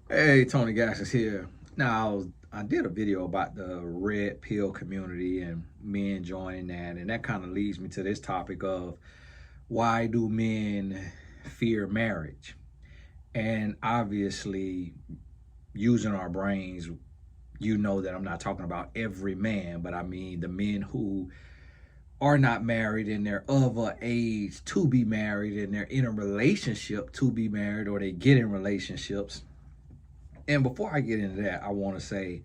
Hey, Tony Gas is here. Now, I did a video about the red pill community and men joining that, and that kind of leads me to this topic of why do men fear marriage? And obviously, using our brains, you know that I'm not talking about every man, but I mean the men who are not married and they're of a age to be married and they're in a relationship to be married or they get in relationships. And before I get into that, I want to say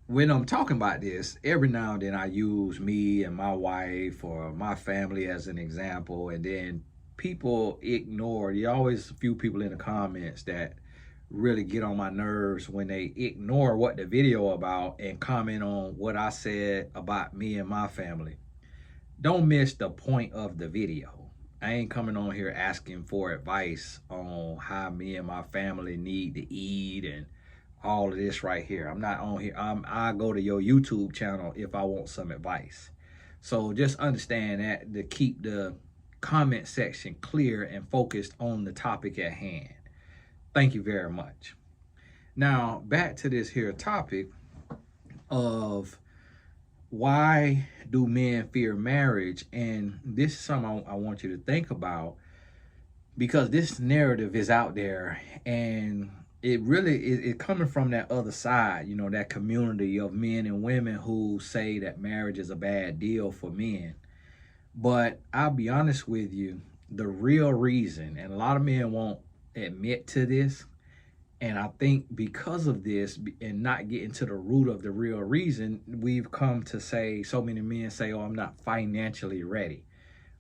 when I'm talking about this, every now and then I use me and my wife or my family as an example, and then people ignore. You always a few people in the comments that really get on my nerves when they ignore what the video about and comment on what I said about me and my family. Don't miss the point of the video. I ain't coming on here asking for advice on how me and my family need to eat and all of this right here. I'm not on here. I go to your YouTube channel if I want some advice. So just understand that to keep the comment section clear and focused on the topic at hand. Thank you very much. Now, back to this here topic of why do men fear marriage? And this is something I want you to think about because this narrative is out there and it really is coming from that other side, you know, that community of men and women who say that marriage is a bad deal for men. But I'll be honest with you, the real reason, and a lot of men won't admit to this, and I think because of this and not getting to the root of the real reason, we've come to say, so many men say, oh, I'm not financially ready.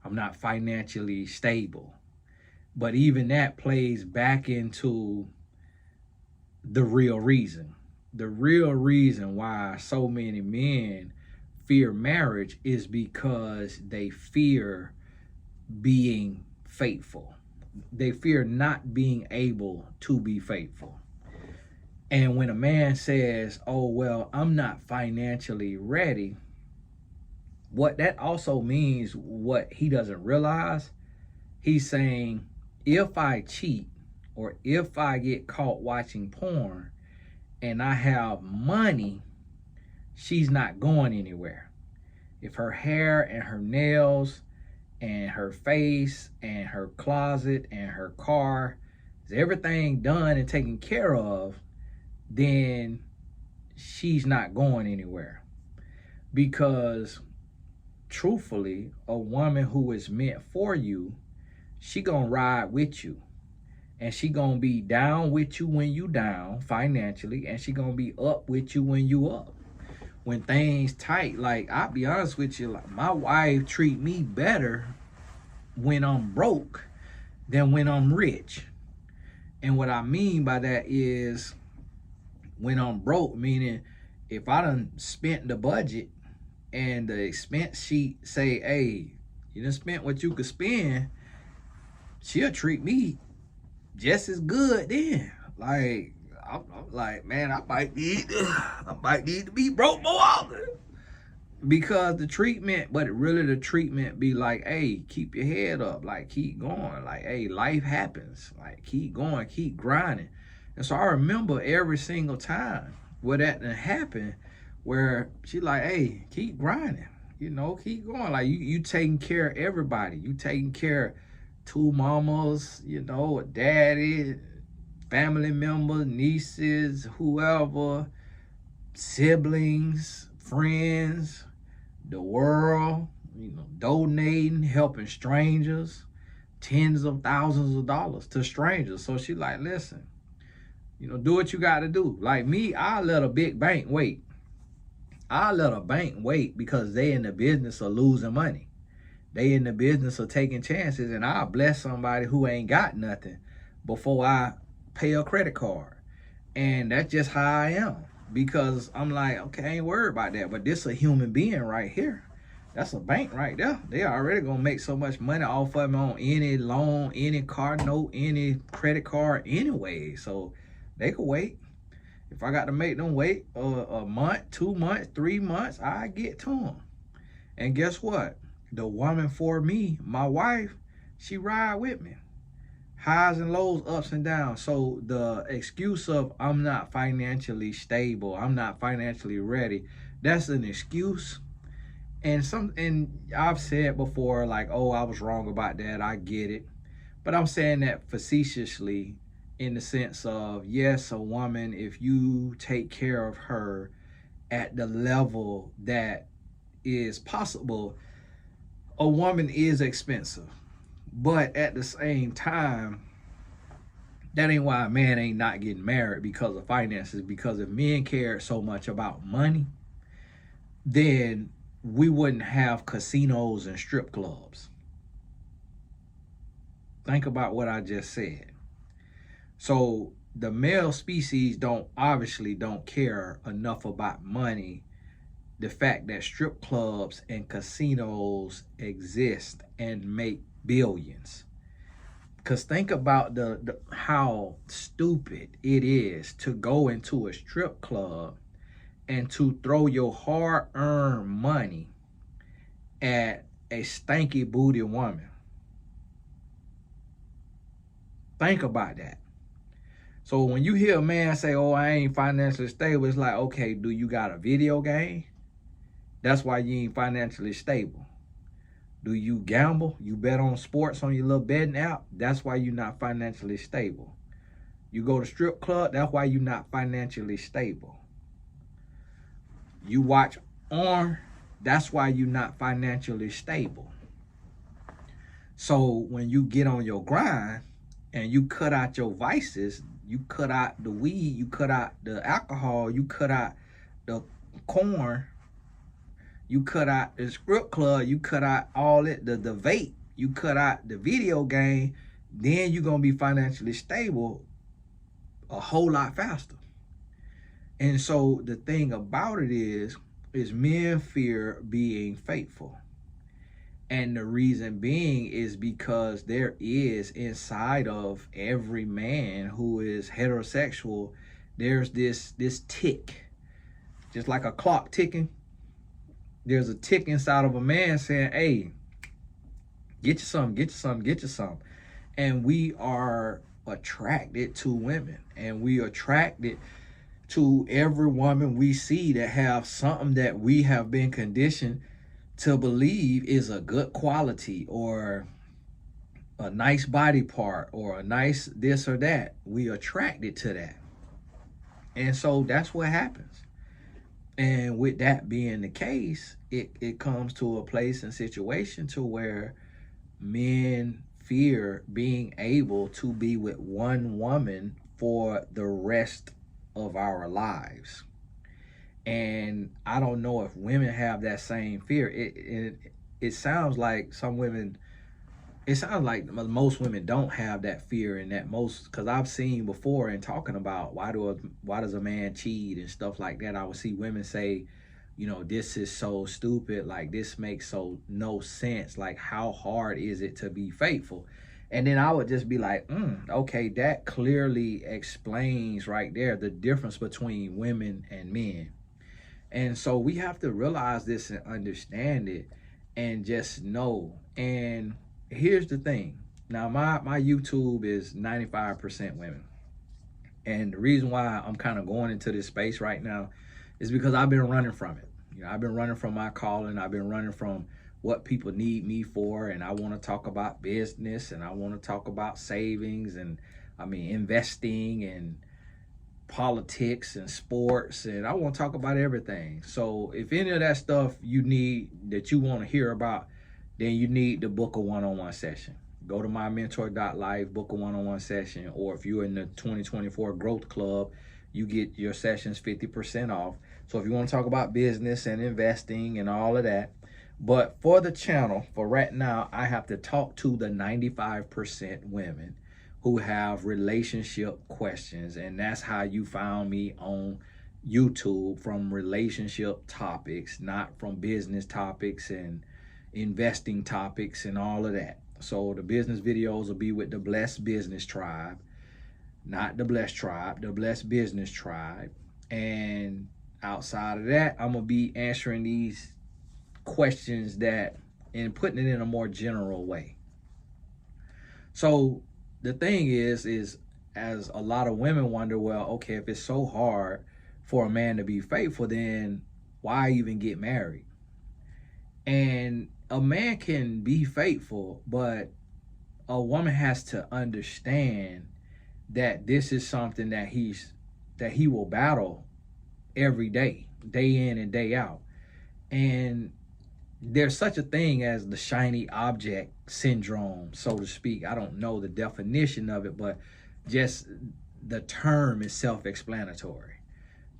I'm not financially stable. But even that plays back into the real reason. The real reason why so many men fear marriage is because they fear being faithful. They fear not being able to be faithful. And when a man says, oh, well, I'm not financially ready, what that also means, what he doesn't realize, he's saying, if I cheat or if I get caught watching porn and I have money, she's not going anywhere. If her hair and her nails and her face and her closet and her car is everything done and taken care of, then she's not going anywhere. Because truthfully, a woman who is meant for you, she gonna ride with you. And she gonna be down with you when you down financially, and she gonna be up with you when you up. When things tight, like I'll be honest with you, like my wife treat me better when I'm broke than when I'm rich. And what I mean by that is when I'm broke, meaning if I done spent the budget and the expense sheet say, hey, you done spent what you could spend, she'll treat me just as good then. Like I'm like, man, I might need to be broke more often. Because the treatment, but really the treatment be like, hey, keep your head up, like keep going, like, hey, life happens, like keep going, keep grinding. And so I remember every single time where that happened, where she like, hey, keep grinding, you know, keep going. Like you taking care of everybody. You taking care of two mamas, you know, a daddy, family members, nieces, whoever, siblings, friends, the world, you know, donating, helping strangers, tens of thousands of dollars to strangers. So she like, listen, you know, do what you got to do. Like me, I let a big bank wait. I let a bank wait because they in the business of losing money. They in the business of taking chances, and I'll bless somebody who ain't got nothing before I pay a credit card. And that's just how I am. Because I'm like, okay, I ain't worried about that. But this a human being right here. That's a bank right there. They already gonna make so much money off of them on any loan, any car note, any credit card anyway. So they could wait. If I got to make them wait a month, 2 months, 3 months, I get to them. And guess what? The woman for me, my wife, she ride with me. highs and lows, ups and downs. So the excuse of I'm not financially stable, I'm not financially ready, that's an excuse. And I've said before, like, oh, I was wrong about that. I get it. But I'm saying that facetiously, in the sense of, yes, a woman, if you take care of her at the level that is possible, a woman is expensive. But at the same time, that ain't why a man ain't not getting married because of finances. Because if men cared so much about money, then we wouldn't have casinos and strip clubs. Think about what I just said. So the male species don't care enough about money. The fact that strip clubs and casinos exist and make billions. Because think about the how stupid it is to go into a strip club and to throw your hard-earned money at a stanky booty woman. Think about that. So when you hear a man say, oh, I ain't financially stable, it's like, okay, do you got a video game? That's why you ain't financially stable. Do you gamble? You bet on sports on your little betting app? That's why you're not financially stable. You go to strip club? That's why you're not financially stable. You watch porn? That's why you're not financially stable. So when you get on your grind and you cut out your vices, you cut out the weed, you cut out the alcohol, you cut out the corn, you cut out the strip club, you cut out all it, the vape, you cut out the video game, then you're going to be financially stable a whole lot faster. And so the thing about it is men fear being faithful. And the reason being is because there is inside of every man who is heterosexual, there's this tick, just like a clock ticking. There's a tick inside of a man saying, hey, get you some, get you some, get you some. And we are attracted to women, and we are attracted to every woman we see that have something that we have been conditioned to believe is a good quality or a nice body part or a nice this or that. We attracted to that. And so that's what happens. And with that being the case, it comes to a place and situation to where men fear being able to be with one woman for the rest of our lives. And I don't know if women have that same fear. It sounds like some women, it sounds like most women don't have that fear, and that most, because I've seen before in talking about why does a man cheat and stuff like that, I would see women say, you know, this is so stupid, like this makes so no sense, like how hard is it to be faithful? And then I would just be like, okay, that clearly explains right there the difference between women and men. And so we have to realize this and understand it and just know. And here's the thing. Now, my YouTube is 95% women. And the reason why I'm kind of going into this space right now is because I've been running from it. You know, I've been running from my calling. I've been running from what people need me for. And I want to talk about business, and I want to talk about savings, and investing, and politics and sports, and I want to talk about everything. So if any of that stuff you want to hear about, then you need to book a one-on-one session. Go to mymentor.life, book a one-on-one session, or if you're in the 2024 Growth Club, you get your sessions 50% off. So if you want to talk about business and investing and all of that, but for the channel, for right now, I have to talk to the 95% women who have relationship questions. And that's how you found me on YouTube, from relationship topics, not from business topics and investing topics and all of that. So the business videos will be with the Blessed Business Tribe, not the Blessed Tribe, the Blessed Business Tribe. And outside of that, I'm gonna be answering these questions and putting it in a more general way. So the thing is as a lot of women wonder, well, okay, if it's so hard for a man to be faithful, then why even get married? And a man can be faithful, but a woman has to understand that this is something that he will battle every day, day in and day out. And there's such a thing as the shiny object syndrome, so to speak. I don't know the definition of it, but just the term is self-explanatory,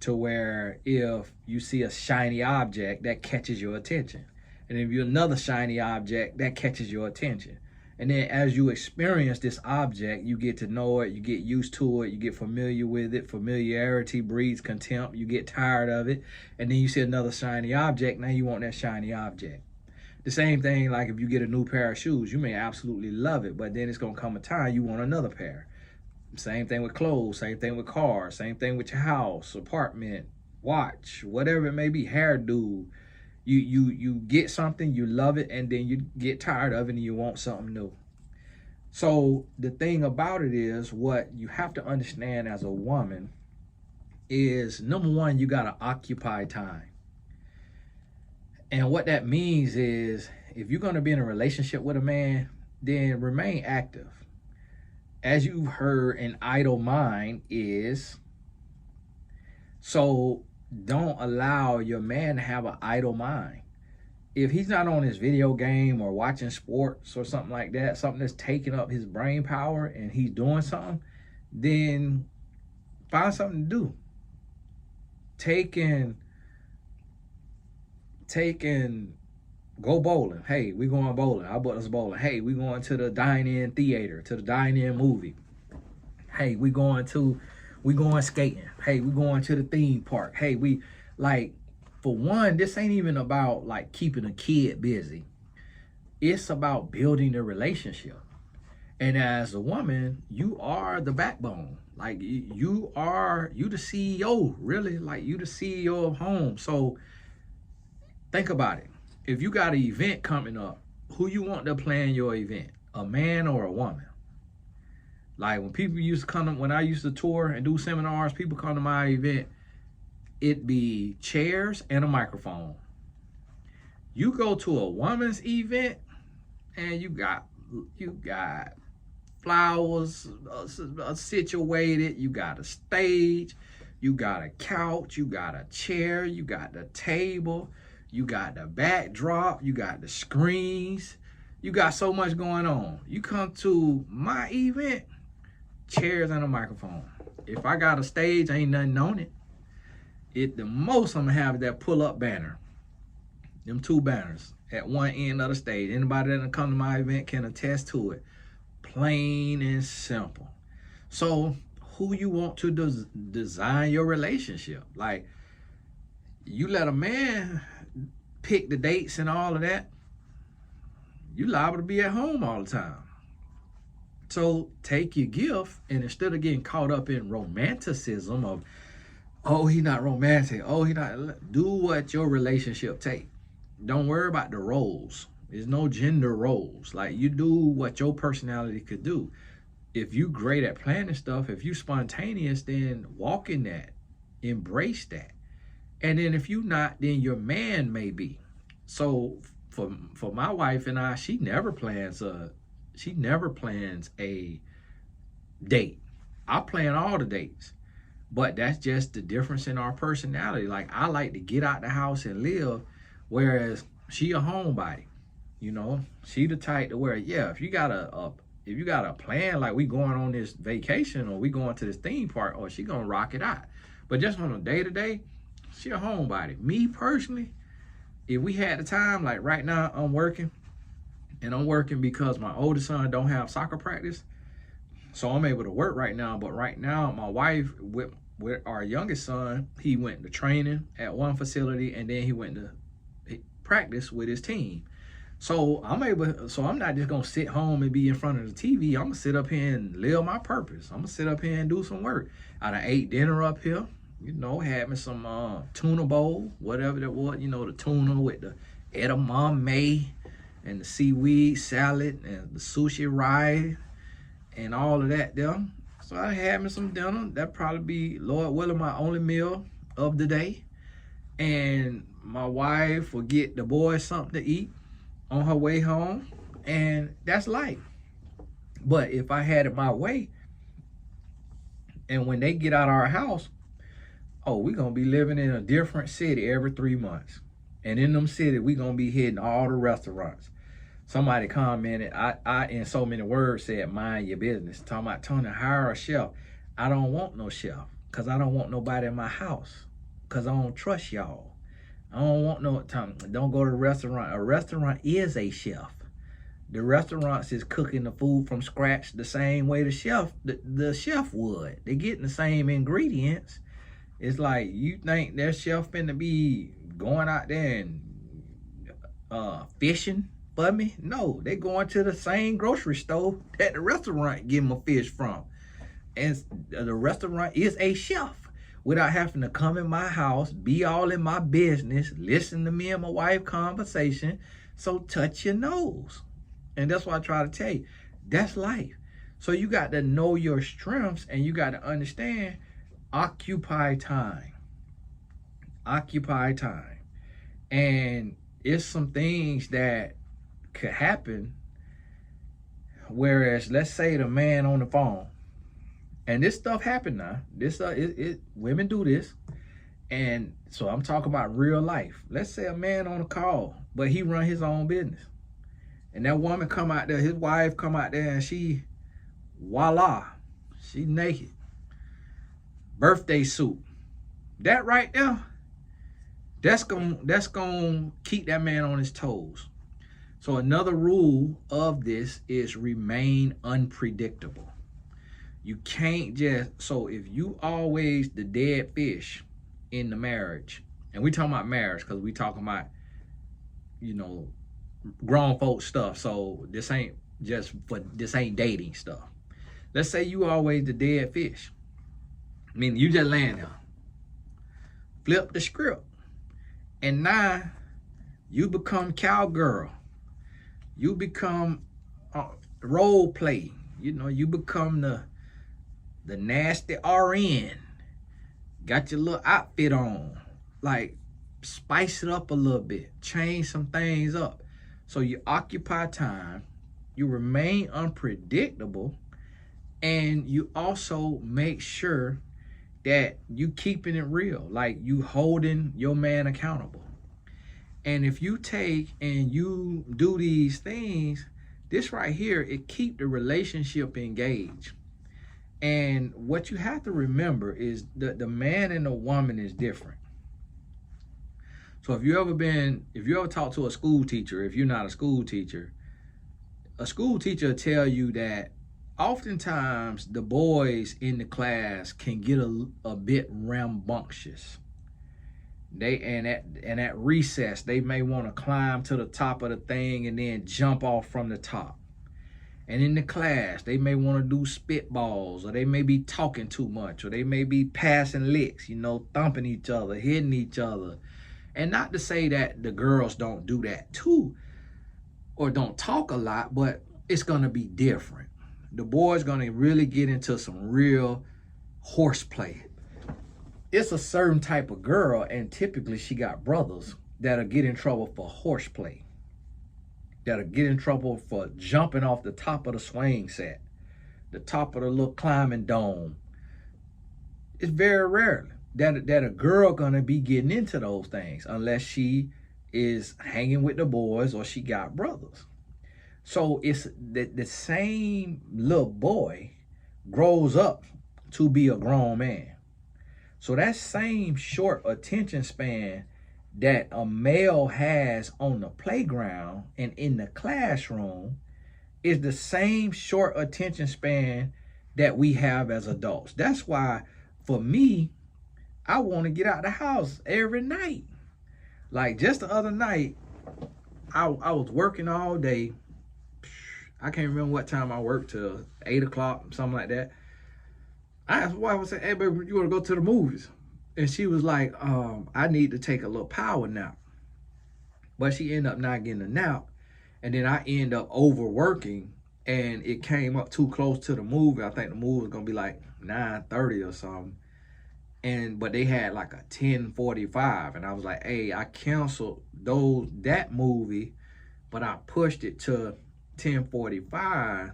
to where if you see a shiny object, that catches your attention. And if you're another shiny object, that catches your attention. And then as you experience this object, you get to know it, you get used to it, you get familiar with it. Familiarity breeds contempt. You get tired of it. And then you see another shiny object, now you want that shiny object. The same thing, like if you get a new pair of shoes, you may absolutely love it, but then it's gonna come a time you want another pair. Same thing with clothes, same thing with cars, same thing with your house, apartment, watch, whatever it may be, hairdo. You get something, you love it, and then you get tired of it and you want something new. So the thing about it is, what you have to understand as a woman is, number one, you gotta occupy time. And what that means is, if you're gonna be in a relationship with a man, then remain active. As you've heard, an idle mind is, so don't allow your man to have an idle mind. If he's not on his video game or watching sports or something like that, something that's taking up his brain power and he's doing something, then find something to do. Take and go bowling. Hey, we going bowling. How about us bowling? Hey, we going to the dine-in theater, to the dine-in movie. Hey, we going skating. Hey, we going to the theme park. Hey, for one, this ain't even about like keeping a kid busy. It's about building a relationship. And as a woman, you are the backbone. Like you the CEO, really. Like you the CEO of home. So think about it. If you got an event coming up, who you want to plan your event? A man or a woman? Like when I used to tour and do seminars, people come to my event, it'd be chairs and a microphone. You go to a woman's event and you got flowers situated, you got a stage, you got a couch, you got a chair, you got the table, you got the backdrop, you got the screens, you got so much going on. You come to my event, chairs and a microphone. If I got a stage, ain't nothing on it. The most I'm gonna have is that pull-up banner. Them two banners at one end of the stage. Anybody that come to my event can attest to it. Plain and simple. So who you want to design your relationship? Like, you let a man pick the dates and all of that, you liable to be at home all the time. So take your gift, and instead of getting caught up in romanticism of, oh, he not romantic, oh, he not, do what your relationship take. Don't worry about the roles. There's no gender roles. Like, you do what your personality could do. If you great at planning stuff, if you spontaneous, then walk in that, embrace that. And then if you not, then your man may be. So for my wife and I, she never plans a date. I plan all the dates, but that's just the difference in our personality. Like, I like to get out the house and live, whereas she a homebody. You know, she the type to where, yeah, if you got a plan, like we going on this vacation or we going to this theme park, or she gonna rock it out. But just on a day-to-day, she a homebody. Me personally, if we had the time, like right now I'm working, and I'm working because my oldest son don't have soccer practice, so I'm able to work right now. But right now, my wife with our youngest son, he went to training at one facility, and then he went to practice with his team. So I'm not just gonna sit home and be in front of the TV. I'm gonna sit up here and live my purpose. I'm gonna sit up here and do some work. I done ate dinner up here, you know, had me some tuna bowl, whatever that was, you know, the tuna with the edamame and the seaweed salad and the sushi rice and all of that there. So I had me some dinner. That probably be, Lord willing, my only meal of the day. And my wife will get the boys something to eat on her way home. And that's life. But if I had it my way, and when they get out of our house, oh, we're going to be living in a different city every 3 months. And in them cities, we're going to be hitting all the restaurants. Somebody commented, I in so many words said, mind your business. Talking about, Tony, hire a chef. I don't want no chef because I don't want nobody in my house because I don't trust y'all. I don't want no time. Don't go to a restaurant. A restaurant is a chef. The restaurants is cooking the food from scratch the same way the chef would. They're getting the same ingredients. It's like, you think their chef finna be going out there and fishing for me? No, they going to the same grocery store that the restaurant getting my fish from. And the restaurant is a chef without having to come in my house, be all in my business, listen to me and my wife conversation. So touch your nose. And that's what I try to tell you. That's life. So you got to know your strengths and you got to understand, occupy time. Occupy time. And it's some things that could happen. Whereas, let's say the man on the phone, and this stuff happen now. This women do this. And so I'm talking about real life. Let's say a man on a call, but he run his own business. And that woman come out there, his wife come out there, and she, voila, she naked. Birthday suit. That right there, that's gonna keep that man on his toes. So another rule of this is remain unpredictable. You can't just, so if you always the dead fish in the marriage, and we talking about marriage because we talking about, grown folk stuff. So this ain't dating stuff. Let's say you always the dead fish. I mean, you just laying there. Flip the script. And now you become cowgirl. You become role play. You become the nasty RN. Got your little outfit on. Like, spice it up a little bit. Change some things up. So you occupy time, you remain unpredictable, and you also make sure that you keeping it real, like you holding your man accountable. And if you take and you do these things, this right here, it keep the relationship engaged. And what you have to remember is that the man and the woman is different. So if you ever talk to a school teacher, if you're not a school teacher will tell you that oftentimes the boys in the class can get a bit rambunctious. At recess, they may want to climb to the top of the thing and then jump off from the top. And in the class, they may want to do spitballs, or they may be talking too much, or they may be passing licks, thumping each other, hitting each other. And not to say that the girls don't do that too, or don't talk a lot, but it's going to be different. The boys going to really get into some real horseplay. It's a certain type of girl, and typically she got brothers that'll get in trouble for horseplay, that'll get in trouble for jumping off the top of the swing set, the top of the little climbing dome. It's very rare that a girl gonna be getting into those things unless she is hanging with the boys or she got brothers. So it's the same little boy grows up to be a grown man. So that same short attention span that a male has on the playground and in the classroom is the same short attention span that we have as adults. That's why, for me, I want to get out the house every night. Like just the other night, I was working all day. I can't remember what time I worked, till 8 o'clock, something like that. I asked my wife, I said, hey, baby, you want to go to the movies? And she was like, I need to take a little power nap. But she ended up not getting a nap. And then I end up overworking and it came up too close to the movie. I think the movie was gonna be like 9:30 or something. But they had like a 10:45, and I was like, hey, I canceled that movie, but I pushed it to 10:45,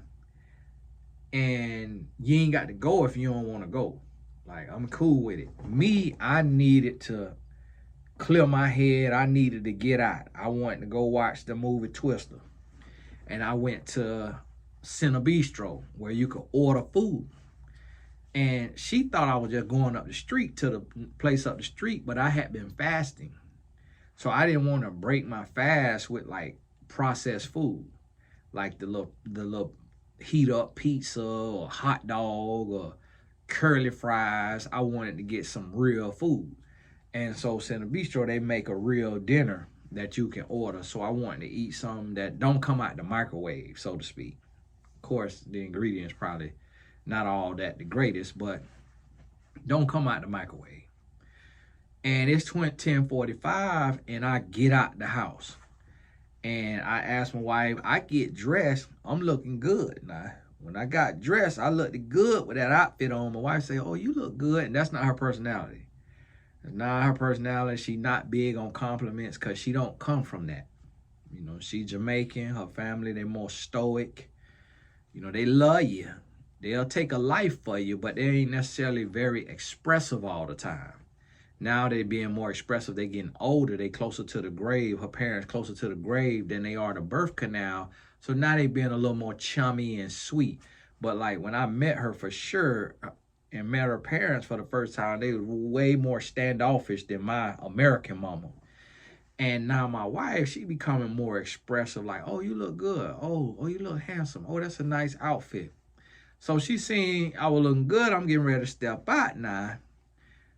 and you ain't got to go if you don't want to go. Like, I'm cool with it. Me, I needed to clear my head. I needed to get out. I wanted to go watch the movie Twister, and I went to Cine Bistro where you could order food. And she thought I was just going up the street to the place up the street, but I had been fasting. So I didn't want to break my fast with like processed food, like the little heat up pizza or hot dog or curly fries. I wanted to get some real food. And so Cine Bistro, they make a real dinner that you can order. So I wanted to eat something that don't come out the microwave, so to speak. Of course, the ingredients probably not all that the greatest, but don't come out the microwave. And it's 10:45, and I get out the house. And I asked my wife, I get dressed, I'm looking good. Now, when I got dressed, I looked good with that outfit on. My wife said, oh, you look good. And that's not her personality. It's not her personality. She not big on compliments because she don't come from that. You know, she Jamaican. Her family, they more stoic. You know, they love you. They'll take a life for you, but they ain't necessarily very expressive all the time. Now they being more expressive. They getting older. They closer to the grave. Her parents closer to the grave than they are the birth canal. So now they being a little more chummy and sweet. But like when I met her for sure and met her parents for the first time, they were way more standoffish than my American mama. And now my wife, she becoming more expressive. Like, oh, you look good. Oh, you look handsome. Oh, that's a nice outfit. So she seen I was looking good. I'm getting ready to step out now.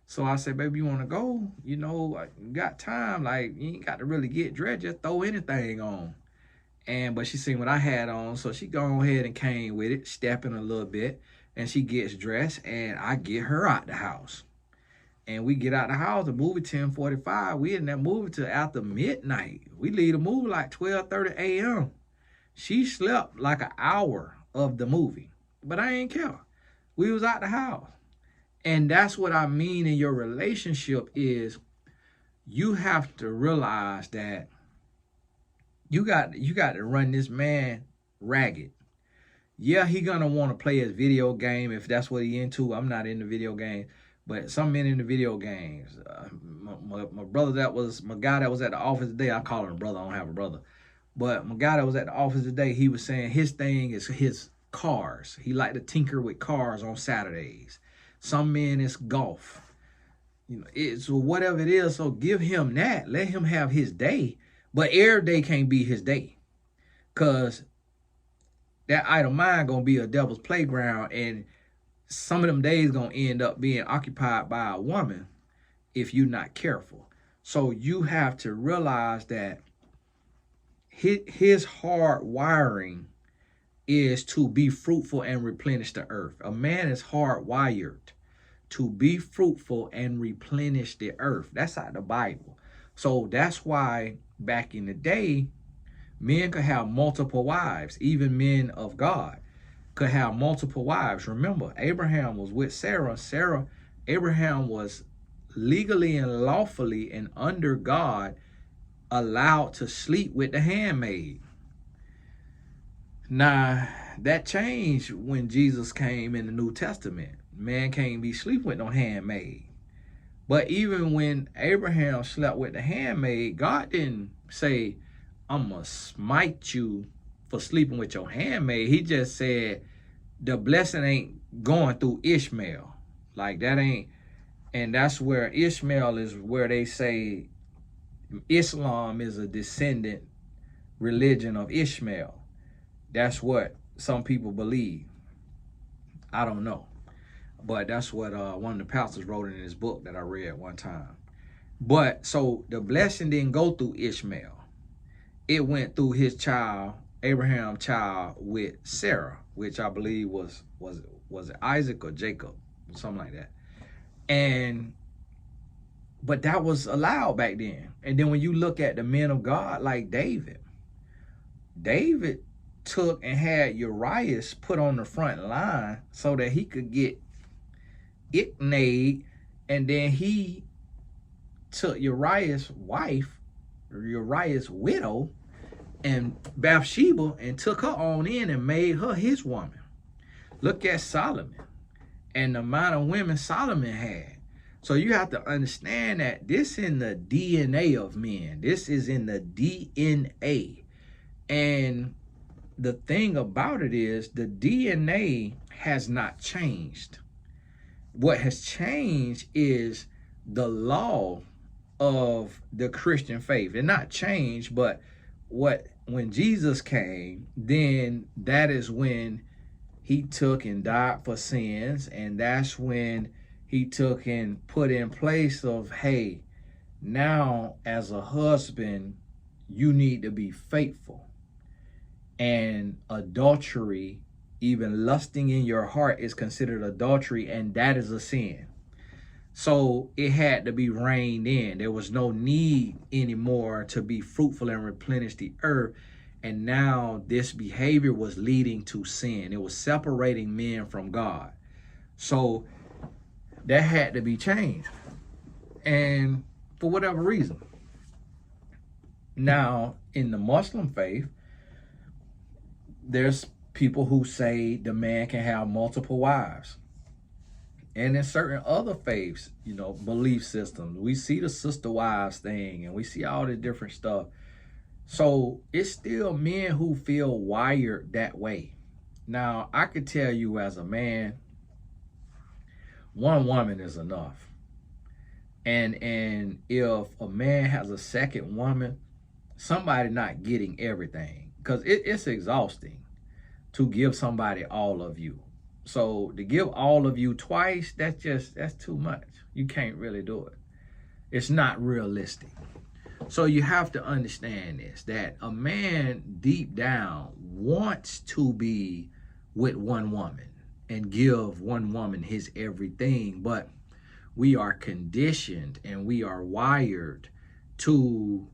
So I said, baby, you want to go? You know, you got time. Like, you ain't got to really get dressed. Just throw anything on. But she seen what I had on. So she go ahead and came with it, stepping a little bit. And she gets dressed, and I get her out the house. And we get out the house, the movie 10:45. We in that movie till after midnight. We leave the movie like 12:30 a.m. She slept like an hour of the movie. But I ain't care. We was out the house. And that's what I mean in your relationship is you have to realize that you got to run this man ragged. Yeah, he gonna want to play his video game if that's what he into. I'm not into video games, but some men into video games. My brother my guy that was at the office today. I call him a brother. I don't have a brother, but my guy that was at the office today, he was saying his thing is his cars. He like to tinker with cars on Saturdays. Some men it's golf. You know, it's whatever it is. So give him that. Let him have his day. But every day can't be his day. Cause that idle mind gonna be a devil's playground, and some of them days gonna end up being occupied by a woman if you're not careful. So you have to realize that his hard wiring is to be fruitful and replenish the earth. A man is hardwired to be fruitful and replenish the earth. That's out of the Bible. So that's why back in the day, men could have multiple wives. Even men of God could have multiple wives. Remember, Abraham was with Sarah. Abraham was legally and lawfully and under God allowed to sleep with the handmaid. Now, that changed when Jesus came in the New Testament. Man can't be sleeping with no handmaid. But even when Abraham slept with the handmaid, God didn't say, I'm going to smite you for sleeping with your handmaid. He just said, the blessing ain't going through Ishmael. Like that ain't, and that's where Ishmael is where they say Islam is a descendant religion of Ishmael. That's what some people believe. I don't know. But that's what one of the pastors wrote in his book that I read one time. But so the blessing didn't go through Ishmael. It went through his child, Abraham's child with Sarah, which I believe was it Isaac or Jacob, something like that. But that was allowed back then. And then when you look at the men of God like David took and had Urias put on the front line so that he could get Ichnaid, and then he took Urias' wife, Urias' widow, and Bathsheba, and took her on in and made her his woman. Look at Solomon and the amount of women Solomon had. So you have to understand that this in the DNA of men. This is in the DNA. And the thing about it is the DNA has not changed. What has changed is the law of the Christian faith. It not changed, but when Jesus came, then that is when he took and died for sins, and that's when he took and put in place of, hey, now as a husband, you need to be faithful. And adultery, even lusting in your heart, is considered adultery, and that is a sin. So it had to be reined in. There was no need anymore to be fruitful and replenish the earth. And now this behavior was leading to sin. It was separating men from God. So that had to be changed. And for whatever reason. Now, in the Muslim faith, there's people who say the man can have multiple wives. And in certain other faiths, belief systems, we see the sister wives thing, and we see all the different stuff. So it's still men who feel wired that way. Now, I could tell you as a man, one woman is enough. And if a man has a second woman, somebody not getting everything, because it's exhausting to give somebody all of you. So to give all of you twice, that's too much. You can't really do it. It's not realistic. So you have to understand this, that a man deep down wants to be with one woman and give one woman his everything, but we are conditioned and we are wired to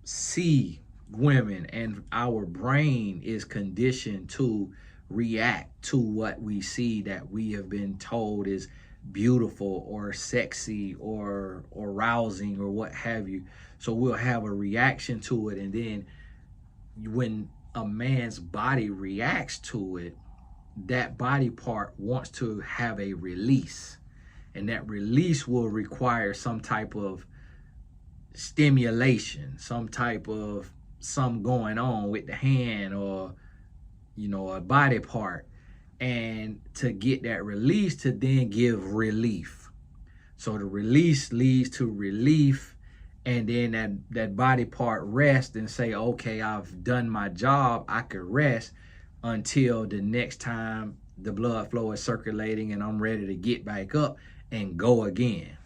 see women, and our brain is conditioned to react to what we see that we have been told is beautiful or sexy or rousing or what have you. So we'll have a reaction to it, and then when a man's body reacts to it, that body part wants to have a release, and that release will require some type of stimulation, some type of something going on with the hand or a body part, and to get that release to then give relief. So the release leads to relief, and then that body part rests and say, okay, I've done my job. I could rest until the next time the blood flow is circulating and I'm ready to get back up and go again.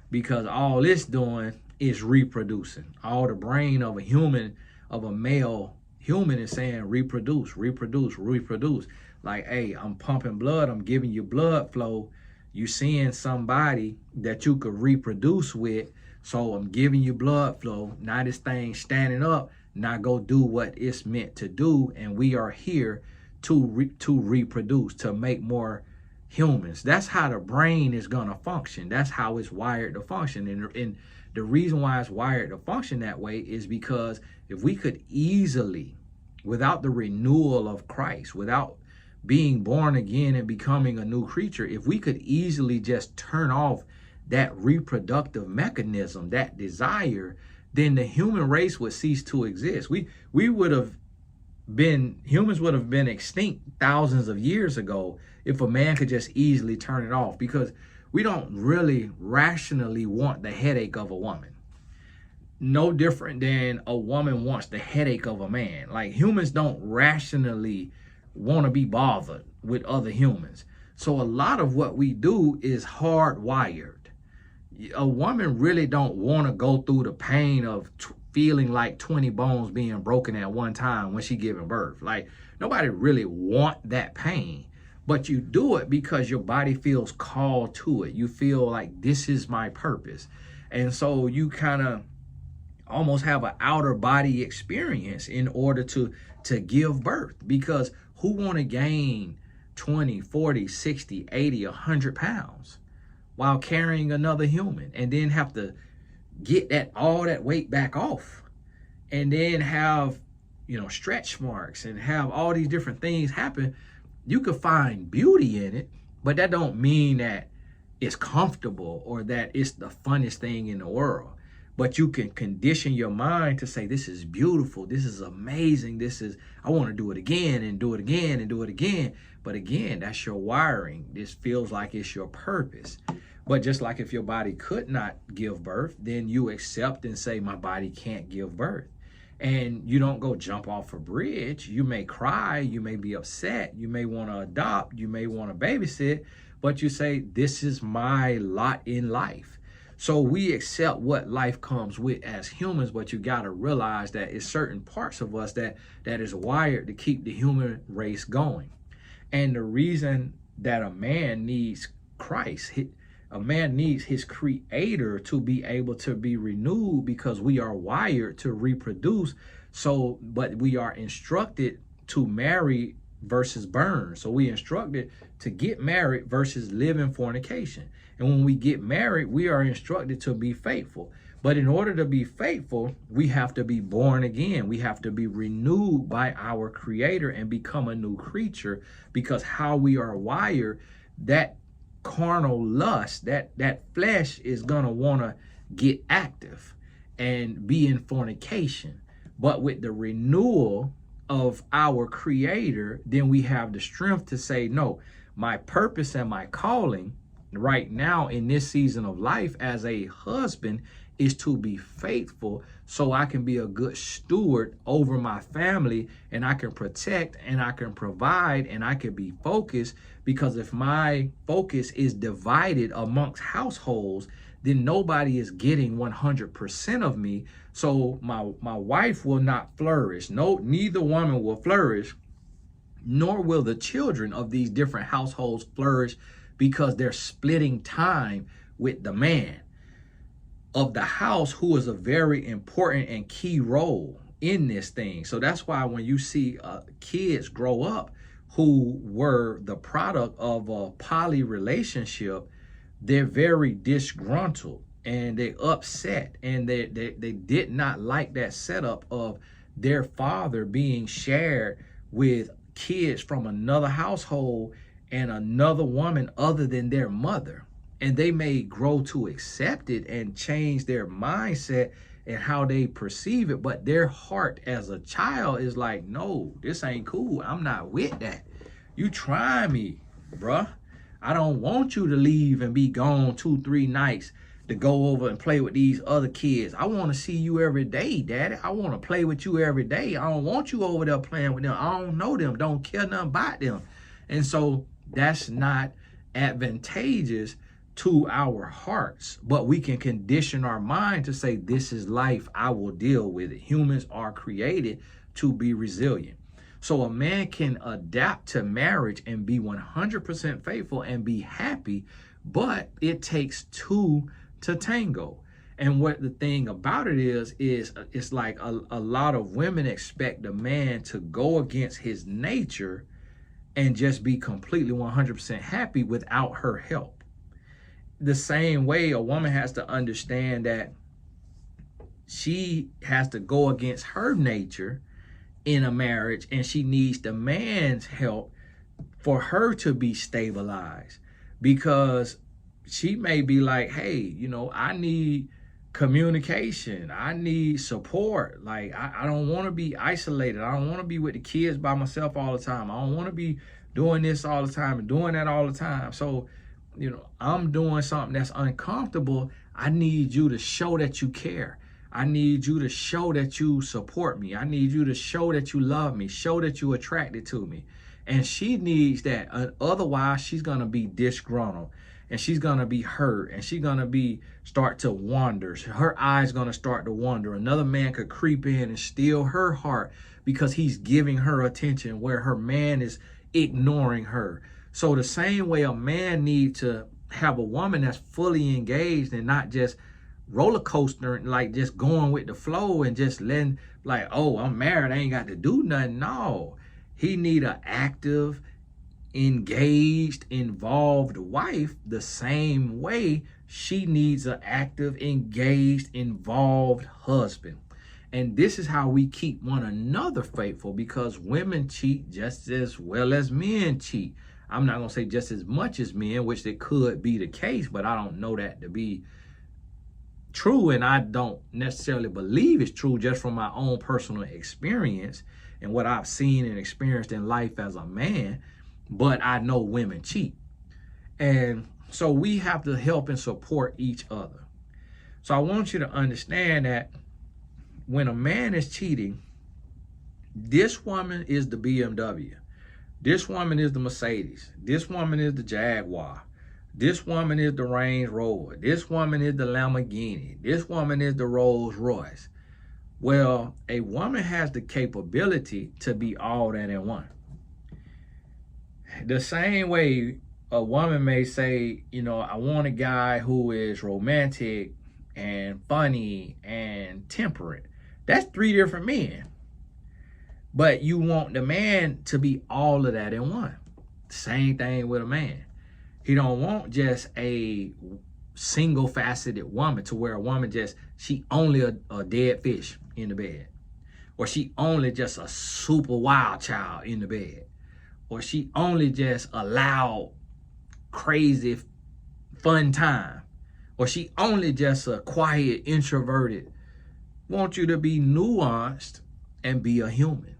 Because all it's doing is reproducing. All the brain of a human, of a male human, is saying reproduce, reproduce, reproduce. Like, hey, I'm pumping blood, I'm giving you blood flow. You seeing somebody that you could reproduce with, so I'm giving you blood flow. Now this thing's standing up. Now go do what it's meant to do, and we are here to reproduce, to make more humans. That's how the brain is gonna function. That's how it's wired to function. And the reason why it's wired to function that way is because if we could easily, without the renewal of Christ, without being born again and becoming a new creature, if we could easily just turn off that reproductive mechanism, that desire, then the human race would cease to exist. Humans would have been extinct thousands of years ago if a man could just easily turn it off, because we don't really rationally want the headache of a woman. No different than a woman wants the headache of a man. Like, humans don't rationally want to be bothered with other humans. So a lot of what we do is hardwired. A woman really don't want to go through the pain of feeling like 20 bones being broken at one time when she giving birth. Like, nobody really want that pain, but you do it because your body feels called to it. You feel like this is my purpose. And so you kind of almost have an outer body experience in order to give birth, because who want to gain 20, 40, 60, 80, 100 pounds while carrying another human, and then have to get all that weight back off, and then have, stretch marks and have all these different things happen? You could find beauty in it, but that don't mean that it's comfortable or that it's the funnest thing in the world. But you can condition your mind to say, this is beautiful, this is amazing, I want to do it again and do it again and do it again. But again, that's your wiring. This feels like it's your purpose. But just like if your body could not give birth, then you accept and say, my body can't give birth. And you don't go jump off a bridge. You may cry, you may be upset, you may want to adopt, you may want to babysit, but you say, this is my lot in life. So we accept what life comes with as humans, but you got to realize that it's certain parts of us that is wired to keep the human race going. And the reason that a man needs Christ, a man needs his creator to be able to be renewed, because we are wired to reproduce. So, but we are instructed to marry versus burn. So we instructed to get married versus live in fornication. And when we get married, we are instructed to be faithful. But in order to be faithful, we have to be born again. We have to be renewed by our creator and become a new creature, because how we are wired, that carnal lust, that flesh is going to want to get active and be in fornication. But with the renewal of our creator, then we have the strength to say, no, my purpose and my calling right now in this season of life as a husband is to be faithful, so I can be a good steward over my family, and I can protect and I can provide and I can be focused. Because if my focus is divided amongst households, then nobody is getting 100% of me. So my wife will not flourish. No, neither woman will flourish, nor will the children of these different households flourish, because they're splitting time with the man of the house, who is a very important and key role in this thing. So that's why when you see kids grow up who were the product of a poly relationship, they're very disgruntled and they upset, and they did not like that setup of their father being shared with kids from another household and another woman other than their mother. And they may grow to accept it and change their mindset and how they perceive it, but their heart as a child is like, no, this ain't cool. I'm not with that. You try me, bruh. I don't want you to leave and be gone 2-3 nights to go over and play with these other kids. I want to see you every day, daddy. I want to play with you every day. I don't want you over there playing with them. I don't know them, don't care nothing about them. And so that's not advantageous to our hearts, but we can condition our mind to say, this is life, I will deal with it. Humans are created to be resilient. So a man can adapt to marriage and be 100% faithful and be happy, but it takes two to tango. And what the thing about it is it's like a lot of women expect a man to go against his nature and just be completely 100% happy without her help. The same way a woman has to understand that she has to go against her nature in a marriage, and she needs the man's help for her to be stabilized, because she may be like, hey, I need communication, I need support. Like, I don't want to be isolated. I don't want to be with the kids by myself all the time. I don't want to be doing this all the time and doing that all the time. So I'm doing something that's uncomfortable. I need you to show that you care. I need you to show that you support me. I need you to show that you love me, show that you're attracted to me. And she needs that. Otherwise, she's going to be disgruntled, and she's going to be hurt, and she's going to start to wander. Her eyes going to start to wander. Another man could creep in and steal her heart because he's giving her attention where her man is ignoring her. So the same way a man needs to have a woman that's fully engaged and not just roller coaster, like just going with the flow and just letting, like, oh, I'm married, I ain't got to do nothing. No, he need an active, engaged, involved wife the same way she needs an active, engaged, involved husband. And this is how we keep one another faithful, because women cheat just as well as men cheat. I'm not going to say just as much as men, which it could be the case, but I don't know that to be true. And I don't necessarily believe it's true just from my own personal experience and what I've seen and experienced in life as a man. But I know women cheat. And so we have to help and support each other. So I want you to understand that when a man is cheating, this woman is the BMW. This woman is the Mercedes. This woman is the Jaguar. This woman is the Range Rover. This woman is the Lamborghini. This woman is the Rolls Royce. Well, a woman has the capability to be all that in one. The same way a woman may say, you know, I want a guy who is romantic and funny and temperate. That's 3 different men. But you want the man to be all of that in one. Same thing with a man. He don't want just a single faceted woman, to where a woman just, she only a dead fish in the bed. Or she only just a super wild child in the bed. Or she only just a loud, crazy, fun time. Or she only just a quiet, introverted. Want you to be nuanced and be a human,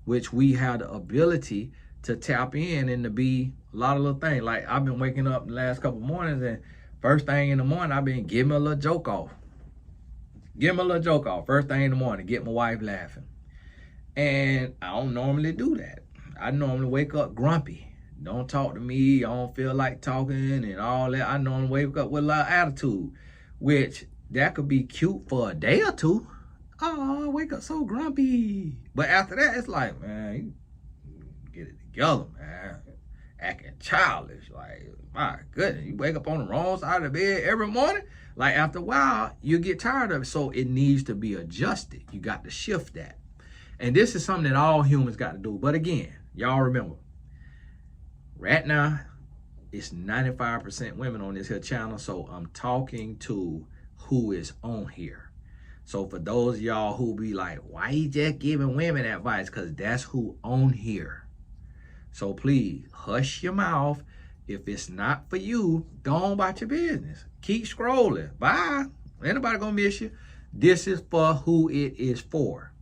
which we have the ability to tap in and to be a lot of little things. Like, I've been waking up the last couple mornings, and first thing in the morning, I've been giving a little joke off. Give me a little joke off first thing in the morning, get my wife laughing. And I don't normally do that. I normally wake up grumpy. Don't talk to me. I don't feel like talking and all that. I normally wake up with a lot of attitude, which that could be cute for a day or two. Oh, I wake up so grumpy. But after that, it's like, man, you get it together, man. Acting childish. Like, my goodness, you wake up on the wrong side of the bed every morning. Like, after a while, you get tired of it. So it needs to be adjusted. You got to shift that. And this is something that all humans got to do. But again, y'all remember, right now, it's 95% women on this here channel. So I'm talking to who is on here. So for those of y'all who be like, why you just giving women advice? Because that's who on here. So please, hush your mouth. If it's not for you, go on about your business. Keep scrolling. Bye. Ain't nobody gonna miss you. This is for who it is for.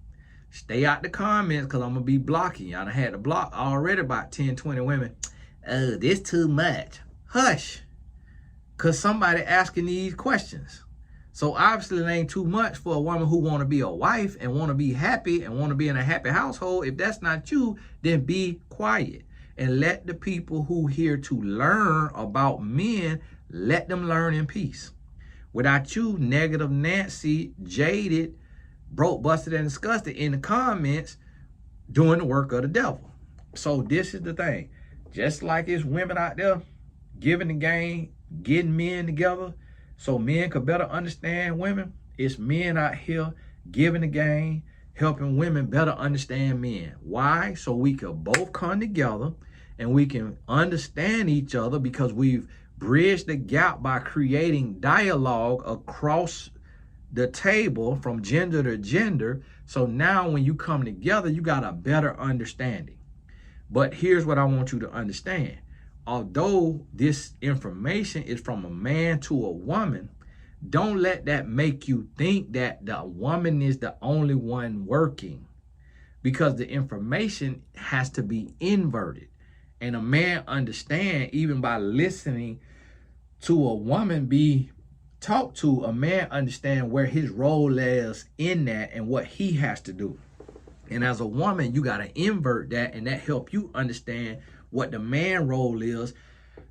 Stay out the comments, because I'm gonna be blocking you. I done had to block already about 10, 20 women. Oh, this too much. Hush. Because somebody asking these questions. So obviously it ain't too much for a woman who want to be a wife and want to be happy and want to be in a happy household. If that's not you, then be quiet and let the people who here to learn about men, let them learn in peace. Without you, negative Nancy, jaded, broke, busted, and disgusted in the comments doing the work of the devil. So this is the thing. Just like it's women out there giving the game, getting men together, so men could better understand women, it's men out here giving the game, helping women better understand men. Why? So we could both come together and we can understand each other, because we've bridged the gap by creating dialogue across the table from gender to gender. So now when you come together, you got a better understanding. But here's what I want you to understand. Although this information is from a man to a woman, don't let that make you think that the woman is the only one working, because the information has to be inverted. And a man understand, even by listening to a woman be talked to, a man understand where his role is in that and what he has to do. And as a woman, you got to invert that, and that help you understand what the man role is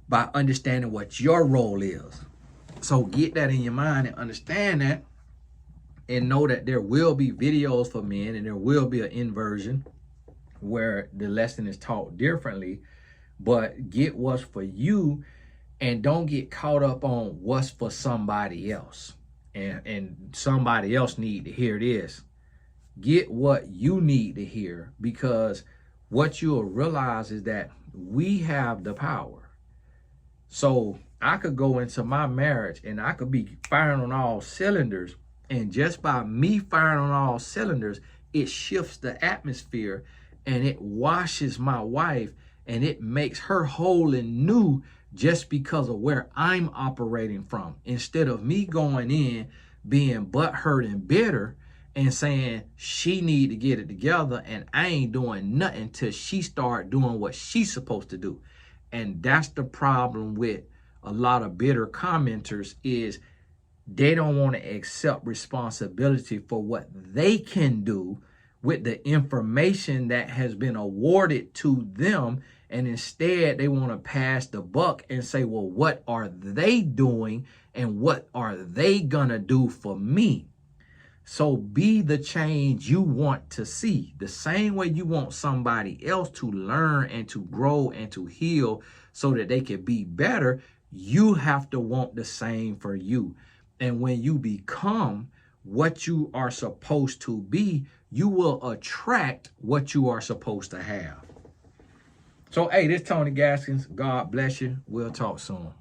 by understanding what your role is. So get that in your mind and understand that, and know that there will be videos for men and there will be an inversion where the lesson is taught differently. But get what's for you and don't get caught up on what's for somebody else. and somebody else need to hear this. Get what you need to hear, because what you'll realize is that we have the power. So I could go into my marriage and I could be firing on all cylinders, and just by me firing on all cylinders, it shifts the atmosphere and it washes my wife and it makes her whole and new just because of where I'm operating from. Instead of me going in being butthurt and bitter and saying she need to get it together and I ain't doing nothing till she start doing what she's supposed to do. And that's the problem with a lot of bitter commenters, is they don't want to accept responsibility for what they can do with the information that has been awarded to them. And instead, they want to pass the buck and say, well, what are they doing and what are they going to do for me? So be the change you want to see. The same way you want somebody else to learn and to grow and to heal so that they can be better, you have to want the same for you. And when you become what you are supposed to be, you will attract what you are supposed to have. So, hey, this is Tony Gaskins. God bless you. We'll talk soon.